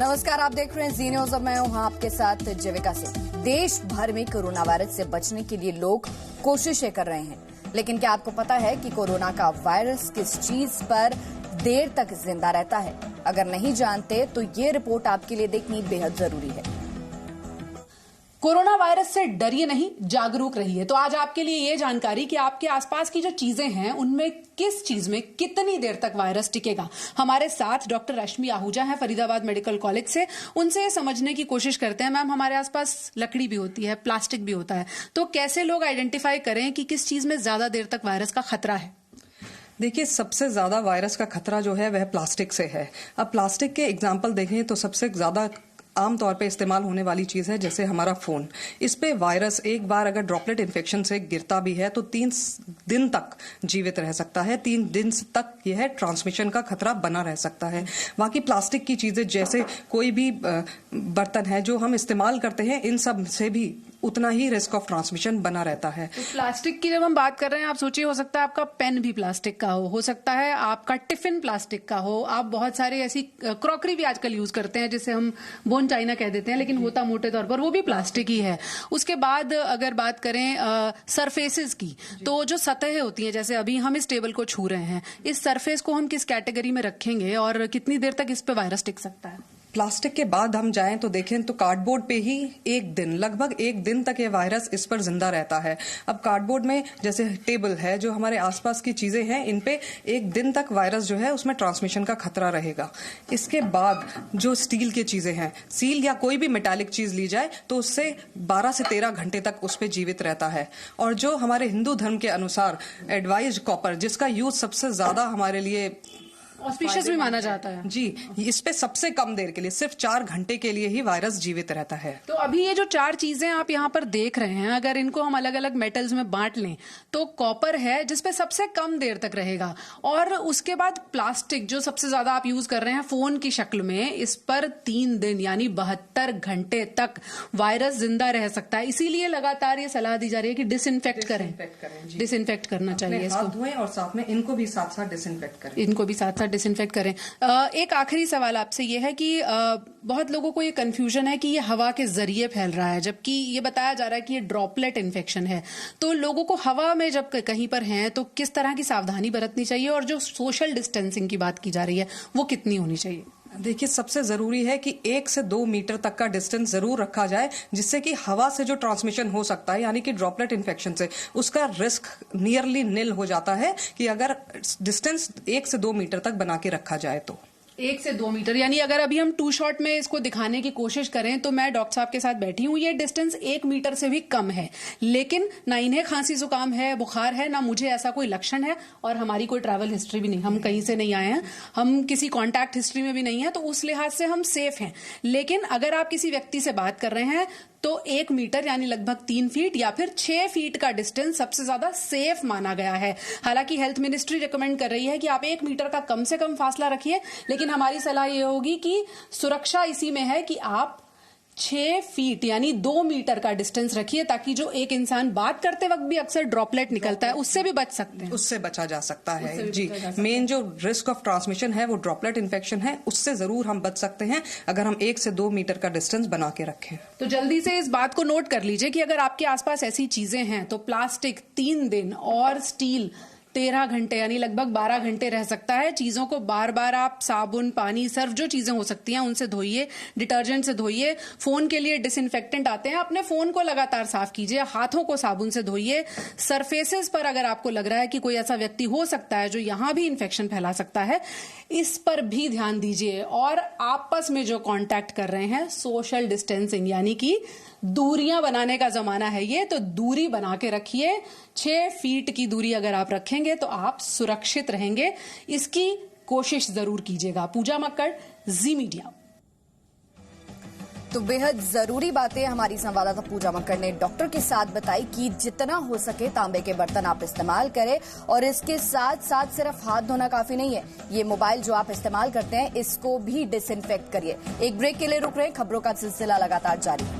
नमस्कार, आप देख रहे हैं जी न्यूज और मैं हूं आपके साथ जीविका सिंह। देश भर में कोरोना वायरस से बचने के लिए लोग कोशिशें कर रहे हैं, लेकिन क्या आपको पता है कि कोरोना का वायरस किस चीज पर देर तक जिंदा रहता है? अगर नहीं जानते तो ये रिपोर्ट आपके लिए देखनी बेहद जरूरी है। कोरोना वायरस से डरिए नहीं, जागरूक रहिए। तो आज आपके लिए ये जानकारी कि आपके आसपास की जो चीजें हैं उनमें किस चीज में कितनी देर तक वायरस टिकेगा। हमारे साथ डॉक्टर रश्मि आहूजा हैं फरीदाबाद मेडिकल कॉलेज से। उनसे समझने की कोशिश करते हैं। मैम, हमारे आसपास लकड़ी भी होती है, प्लास्टिक भी होता है, तो कैसे लोग आइडेंटिफाई करें कि किस चीज में ज्यादा देर तक वायरस का खतरा है? देखिए, सबसे ज्यादा वायरस का खतरा जो है वह प्लास्टिक से है। अब प्लास्टिक के एग्जाम्पल देखें तो सबसे ज्यादा आमतौर पे इस्तेमाल होने वाली चीज है जैसे हमारा फोन। इस पे वायरस एक बार अगर ड्रॉपलेट इन्फेक्शन से गिरता भी है तो 3 दिन तक जीवित रह सकता है। 3 दिन तक यह ट्रांसमिशन का खतरा बना रह सकता है। बाकी प्लास्टिक की चीजें जैसे कोई भी बर्तन है जो हम इस्तेमाल करते हैं, इन सब से भी उतना ही रिस्क ऑफ ट्रांसमिशन बना रहता है। तो प्लास्टिक की जब हम बात कर रहे हैं, आप सोचिए, हो सकता है आपका पेन भी प्लास्टिक का हो सकता है आपका टिफिन प्लास्टिक का हो, आप बहुत सारे ऐसी क्रॉकरी भी आजकल यूज करते हैं जिसे हम बोन चाइना कह देते हैं, लेकिन होता मोटे तौर पर वो भी प्लास्टिक ही है। उसके बाद अगर बात करें सरफेसेस की, तो जो सतहें होती हैं, जैसे अभी हम इस टेबल को छू रहे हैं, इस सरफेस को हम किस कैटेगरी में रखेंगे और कितनी देर तक इस पे वायरस टिक सकता है? प्लास्टिक के बाद हम जाएं तो देखें तो कार्डबोर्ड पे ही लगभग एक दिन तक ये वायरस इस पर जिंदा रहता है। अब कार्डबोर्ड में जैसे टेबल है, जो हमारे आसपास की चीजें हैं, इन पे एक दिन तक वायरस जो है उसमें ट्रांसमिशन का खतरा रहेगा। इसके बाद जो स्टील की चीजें हैं, सील या कोई भी मेटालिक चीज ली जाए तो उससे 12 से 13 घंटे तक उस पे जीवित रहता है। और जो हमारे हिंदू धर्म के अनुसार एडवाइज्ड कॉपर, जिसका यूज सबसे ज्यादा हमारे लिए ऑस्पिशियस भी माना जाता है जी, इस पे सबसे कम देर के लिए सिर्फ 4 घंटे के लिए ही वायरस जीवित रहता है। तो अभी ये जो 4 चीजें आप यहाँ पर देख रहे हैं, अगर इनको हम अलग अलग मेटल्स में बांट लें तो कॉपर है जिसपे सबसे कम देर तक रहेगा, और उसके बाद प्लास्टिक जो सबसे ज्यादा आप यूज कर रहे हैं फोन की शक्ल में, इस पर 3 दिन यानी 72 घंटे तक वायरस जिंदा रह सकता है। इसीलिए लगातार ये सलाह दी जा रही है कि डिसइंफेक्ट करें, डिसइंफेक्ट करना चाहिए, हाथ धोएं और साथ में इनको भी साथ साथ डिसइंफेक्ट करें, इनको भी साथ साथ डिसइंफेक्ट करें। एक आखिरी सवाल आपसे यह है कि बहुत लोगों को ये कंफ्यूजन है कि ये हवा के जरिए फैल रहा है, जबकि ये बताया जा रहा है कि ये ड्रॉपलेट इन्फेक्शन है। तो लोगों को हवा में जब कहीं पर हैं तो किस तरह की सावधानी बरतनी चाहिए, और जो सोशल डिस्टेंसिंग की बात की जा रही है वो कितनी होनी चाहिए? देखिए, सबसे जरूरी है कि 1 से 2 मीटर तक का डिस्टेंस जरूर रखा जाए, जिससे कि हवा से जो ट्रांसमिशन हो सकता है यानी कि ड्रॉपलेट इन्फेक्शन से, उसका रिस्क नियरली निल हो जाता है कि अगर डिस्टेंस 1 से 2 मीटर तक बना के रखा जाए तो। 1 से 2 मीटर, यानी अगर अभी हम 2 शॉट में इसको दिखाने की कोशिश करें तो मैं डॉक्टर साहब के साथ बैठी हूं, ये डिस्टेंस 1 मीटर से भी कम है, लेकिन ना इन्हें खांसी जुकाम है, बुखार है, ना मुझे ऐसा कोई लक्षण है, और हमारी कोई ट्रैवल हिस्ट्री भी नहीं, हम कहीं से नहीं आए हैं, हम किसी कॉन्टैक्ट हिस्ट्री में भी नहीं है, तो उस लिहाज से हम सेफ हैं। लेकिन अगर आप किसी व्यक्ति से बात कर रहे हैं तो 1 मीटर यानी लगभग 3 फीट या फिर 6 फीट का डिस्टेंस सबसे ज्यादा सेफ माना गया है। हालांकि हेल्थ मिनिस्ट्री रिकमेंड कर रही है कि आप 1 मीटर का कम से कम फासला रखिए, लेकिन हमारी सलाह यह होगी कि सुरक्षा इसी में है कि आप 6 फीट यानी 2 मीटर का डिस्टेंस रखिए, ताकि जो एक इंसान बात करते वक्त भी अक्सर ड्रॉपलेट निकलता है उससे भी बच सकते हैं, उससे बचा जा सकता है। जी, मेन जो रिस्क ऑफ ट्रांसमिशन है वो ड्रॉपलेट इन्फेक्शन है, उससे जरूर हम बच सकते हैं अगर हम 1 से 2 मीटर का डिस्टेंस बना के रखें। तो जल्दी से इस बात को नोट कर लीजिए कि अगर आपके आसपास ऐसी चीजें हैं तो प्लास्टिक 3 दिन और स्टील 13 घंटे यानी लगभग 12 घंटे रह सकता है। चीजों को बार बार आप साबुन, पानी, सर्फ, जो चीजें हो सकती हैं उनसे धोइए, डिटर्जेंट से धोइए। फोन के लिए डिसइंफेक्टेंट आते हैं, अपने फोन को लगातार साफ कीजिए, हाथों को साबुन से धोइए। सरफेसेस पर अगर आपको लग रहा है कि कोई ऐसा व्यक्ति हो सकता है जो यहां भी इंफेक्शन फैला सकता है, इस पर भी ध्यान दीजिए। और आपस में जो कांटेक्ट कर रहे हैं, सोशल डिस्टेंसिंग यानी कि दूरियां बनाने का जमाना है ये, तो दूरी बना के रखिए। 6 फीट की दूरी अगर आप रखेंगे तो आप सुरक्षित रहेंगे, इसकी कोशिश जरूर कीजिएगा। पूजा मक्कड़, जी मीडिया। तो बेहद जरूरी बातें हमारी संवाददाता पूजा मक्कड़ ने डॉक्टर के साथ बताई कि जितना हो सके तांबे के बर्तन आप इस्तेमाल करें, और इसके साथ साथ सिर्फ हाथ धोना काफी नहीं है, ये मोबाइल जो आप इस्तेमाल करते हैं इसको भी डिसइंफेक्ट करिए। एक ब्रेक के लिए रुक रहे हैं, खबरों का सिलसिला लगातार जारी है।